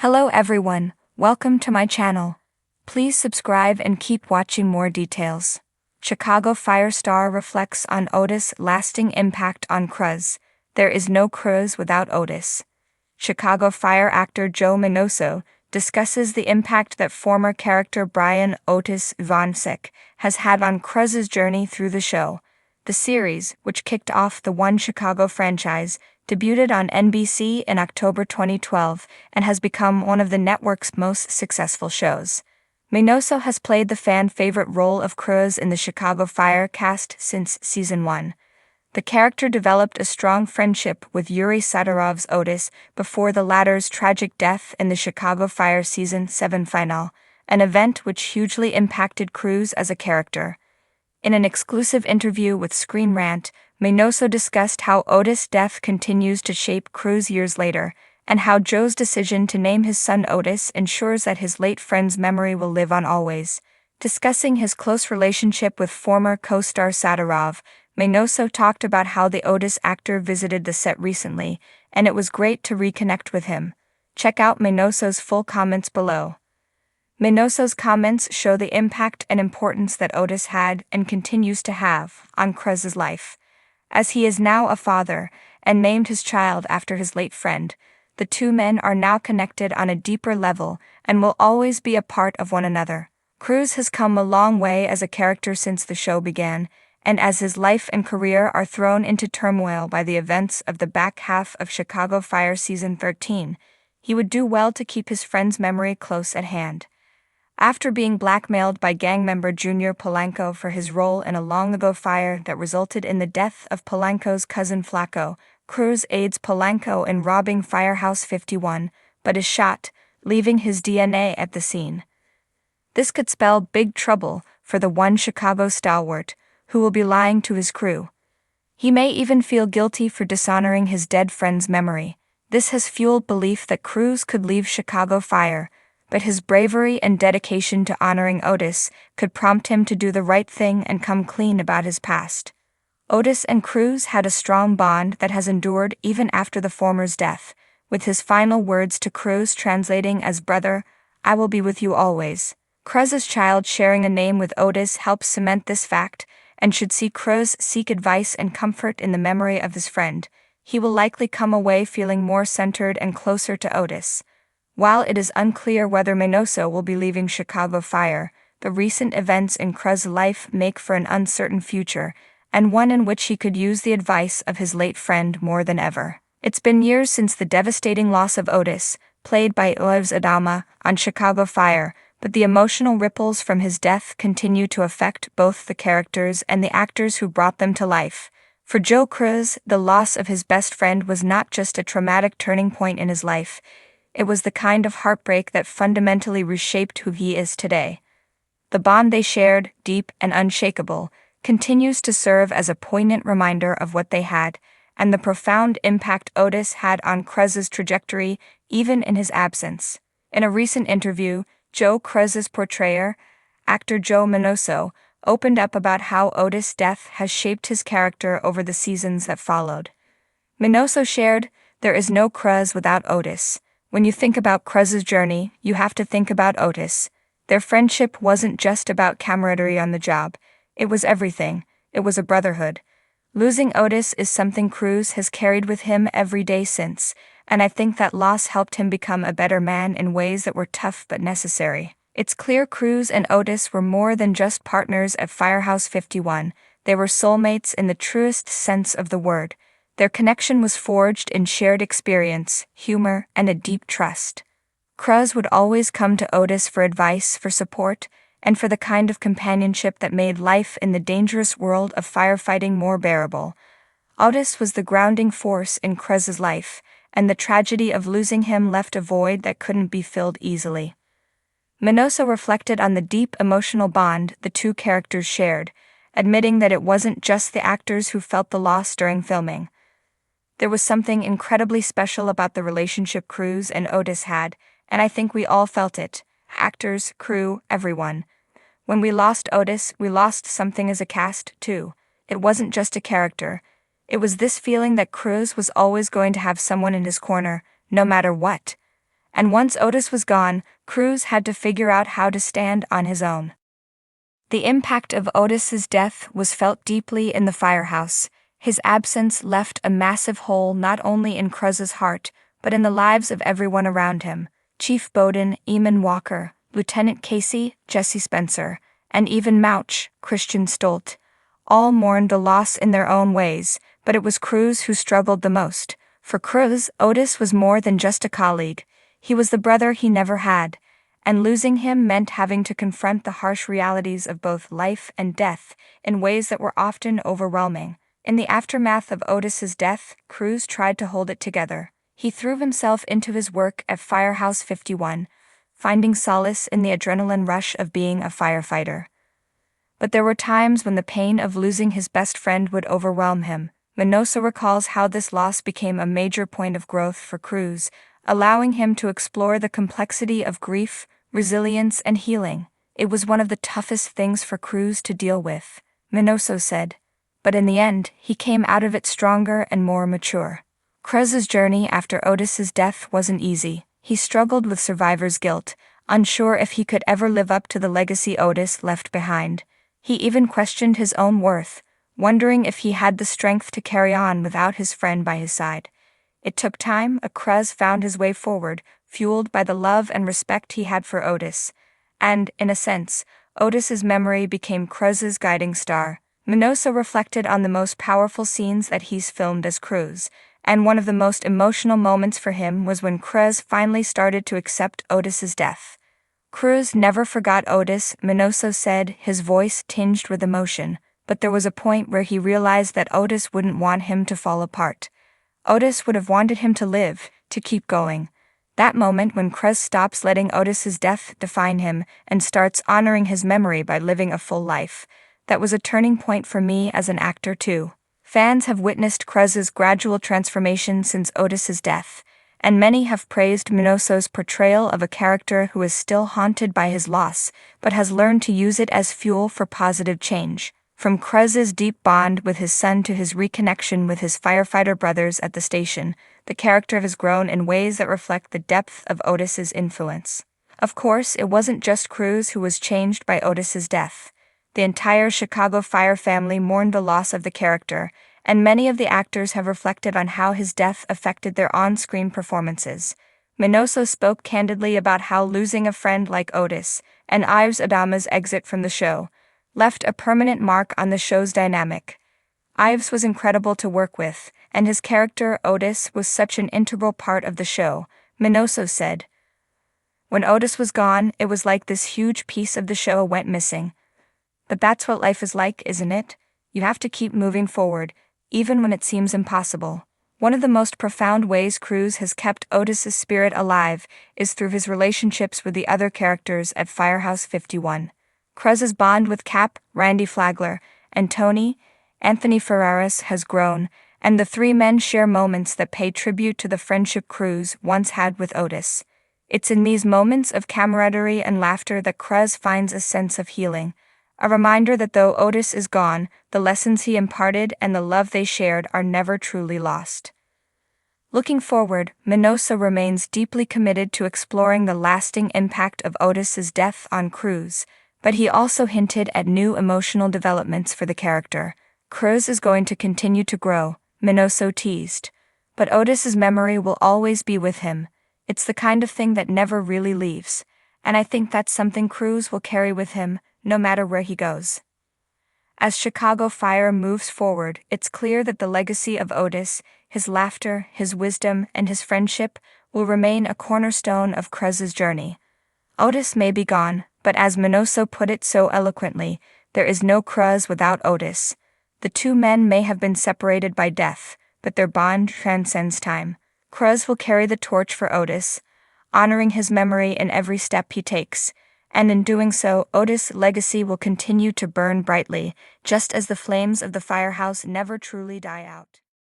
Hello everyone, welcome to my channel. Please subscribe and keep watching more details. Chicago Fire star reflects on Otis' lasting impact on Cruz. There is no Cruz without Otis. Chicago Fire actor Joe Minoso discusses the impact that former character Brian Otis Vonsick has had on Cruz's journey through the show. The series, which kicked off the One Chicago franchise, debuted on NBC in October 2012 and has become one of the network's most successful shows. Minoso has played the fan-favorite role of Cruz in the Chicago Fire cast since Season 1. The character developed a strong friendship with Yuri Sadorov's Otis before the latter's tragic death in the Chicago Fire Season 7 finale, an event which hugely impacted Cruz as a character. In an exclusive interview with Screen Rant, Minoso discussed how Otis' death continues to shape Cruz years later, and how Joe's decision to name his son Otis ensures that his late friend's memory will live on always. Discussing his close relationship with former co-star Sadorov, Minoso talked about how the Otis actor visited the set recently, and it was great to reconnect with him. Check out Minoso's full comments below. Minoso's comments show the impact and importance that Otis had and continues to have on Cruz's life. As he is now a father and named his child after his late friend, the two men are now connected on a deeper level and will always be a part of one another. Cruz has come a long way as a character since the show began, and as his life and career are thrown into turmoil by the events of the back half of Chicago Fire Season 13, he would do well to keep his friend's memory close at hand. After being blackmailed by gang member Junior Polanco for his role in a long-ago fire that resulted in the death of Polanco's cousin Flaco, Cruz aids Polanco in robbing Firehouse 51, but is shot, leaving his DNA at the scene. This could spell big trouble for the One Chicago stalwart, who will be lying to his crew. He may even feel guilty for dishonoring his dead friend's memory. This has fueled belief that Cruz could leave Chicago Fire, but his bravery and dedication to honoring Otis could prompt him to do the right thing and come clean about his past. Otis and Cruz had a strong bond that has endured even after the former's death, with his final words to Cruz translating as "Brother, I will be with you always." Cruz's child sharing a name with Otis helps cement this fact, and should see Cruz seek advice and comfort in the memory of his friend, he will likely come away feeling more centered and closer to Otis. While it is unclear whether Minoso will be leaving Chicago Fire, the recent events in Cruz's life make for an uncertain future, and one in which he could use the advice of his late friend more than ever. It's been years since the devastating loss of Otis, played by Otis Adama, on Chicago Fire, but the emotional ripples from his death continue to affect both the characters and the actors who brought them to life. For Joe Cruz, the loss of his best friend was not just a traumatic turning point in his life. It was the kind of heartbreak that fundamentally reshaped who he is today. The bond they shared, deep and unshakable, continues to serve as a poignant reminder of what they had, and the profound impact Otis had on Cruz's trajectory, even in his absence. In a recent interview, Joe Cruz's portrayer, actor Joe Minoso, opened up about how Otis' death has shaped his character over the seasons that followed. Minoso shared, "There is no Cruz without Otis. When you think about Cruz's journey, you have to think about Otis. Their friendship wasn't just about camaraderie on the job. It was everything. It was a brotherhood. Losing Otis is something Cruz has carried with him every day since, and I think that loss helped him become a better man in ways that were tough but necessary." It's clear Cruz and Otis were more than just partners at Firehouse 51. They were soulmates in the truest sense of the word. Their connection was forged in shared experience, humor, and a deep trust. Cruz would always come to Otis for advice, for support, and for the kind of companionship that made life in the dangerous world of firefighting more bearable. Otis was the grounding force in Cruz's life, and the tragedy of losing him left a void that couldn't be filled easily. Minoso reflected on the deep emotional bond the two characters shared, admitting that it wasn't just the actors who felt the loss during filming. There was something incredibly special about the relationship Cruz and Otis had, and I think we all felt it. Actors, crew, everyone. When we lost Otis, we lost something as a cast, too. It wasn't just a character. It was this feeling that Cruz was always going to have someone in his corner, no matter what. And once Otis was gone, Cruz had to figure out how to stand on his own. The impact of Otis's death was felt deeply in the firehouse. His absence left a massive hole not only in Cruz's heart, but in the lives of everyone around him. Chief Bowden, Eamon Walker, Lieutenant Casey, Jesse Spencer, and even Mouch, Christian Stolt, all mourned the loss in their own ways, but it was Cruz who struggled the most. For Cruz, Otis was more than just a colleague. He was the brother he never had, and losing him meant having to confront the harsh realities of both life and death in ways that were often overwhelming. In the aftermath of Otis's death, Cruz tried to hold it together. He threw himself into his work at Firehouse 51, finding solace in the adrenaline rush of being a firefighter. But there were times when the pain of losing his best friend would overwhelm him. Minoso recalls how this loss became a major point of growth for Cruz, allowing him to explore the complexity of grief, resilience, and healing. It was one of the toughest things for Cruz to deal with, Minoso said. But in the end, he came out of it stronger and more mature. Cruz's journey after Otis's death wasn't easy. He struggled with survivor's guilt, unsure if he could ever live up to the legacy Otis left behind. He even questioned his own worth, wondering if he had the strength to carry on without his friend by his side. It took time, but Cruz found his way forward, fueled by the love and respect he had for Otis. And, in a sense, Otis's memory became Cruz's guiding star. Minoso reflected on the most powerful scenes that he's filmed as Cruz, and one of the most emotional moments for him was when Cruz finally started to accept Otis's death. Cruz never forgot Otis, Minoso said, his voice tinged with emotion, but there was a point where he realized that Otis wouldn't want him to fall apart. Otis would have wanted him to live, to keep going. That moment when Cruz stops letting Otis's death define him and starts honoring his memory by living a full life. That was a turning point for me as an actor too. Fans have witnessed Cruz's gradual transformation since Otis's death, and many have praised Minoso's portrayal of a character who is still haunted by his loss, but has learned to use it as fuel for positive change. From Cruz's deep bond with his son to his reconnection with his firefighter brothers at the station, the character has grown in ways that reflect the depth of Otis's influence. Of course, it wasn't just Cruz who was changed by Otis's death. The entire Chicago Fire family mourned the loss of the character, and many of the actors have reflected on how his death affected their on-screen performances. Minoso spoke candidly about how losing a friend like Otis, and Ives Adama's exit from the show, left a permanent mark on the show's dynamic. Ives was incredible to work with, and his character, Otis, was such an integral part of the show, Minoso said. When Otis was gone, it was like this huge piece of the show went missing. But that's what life is like, isn't it? You have to keep moving forward, even when it seems impossible. One of the most profound ways Cruz has kept Otis's spirit alive is through his relationships with the other characters at Firehouse 51. Cruz's bond with Cap, Randy Flagler, and Tony, Anthony Ferraris has grown, and the three men share moments that pay tribute to the friendship Cruz once had with Otis. It's in these moments of camaraderie and laughter that Cruz finds a sense of healing, a reminder that though Otis is gone, the lessons he imparted and the love they shared are never truly lost. Looking forward, Minoso remains deeply committed to exploring the lasting impact of Otis's death on Cruz, but he also hinted at new emotional developments for the character. Cruz is going to continue to grow, Minoso teased, but Otis's memory will always be with him. It's the kind of thing that never really leaves, and I think that's something Cruz will carry with him, no matter where he goes. As Chicago Fire moves forward, it's clear that the legacy of Otis, his laughter, his wisdom, and his friendship will remain a cornerstone of Cruz's journey. Otis may be gone, but as Minoso put it so eloquently, there is no Cruz without Otis. The two men may have been separated by death, but their bond transcends time. Cruz will carry the torch for Otis, honoring his memory in every step he takes, and in doing so, Otis' legacy will continue to burn brightly, just as the flames of the firehouse never truly die out.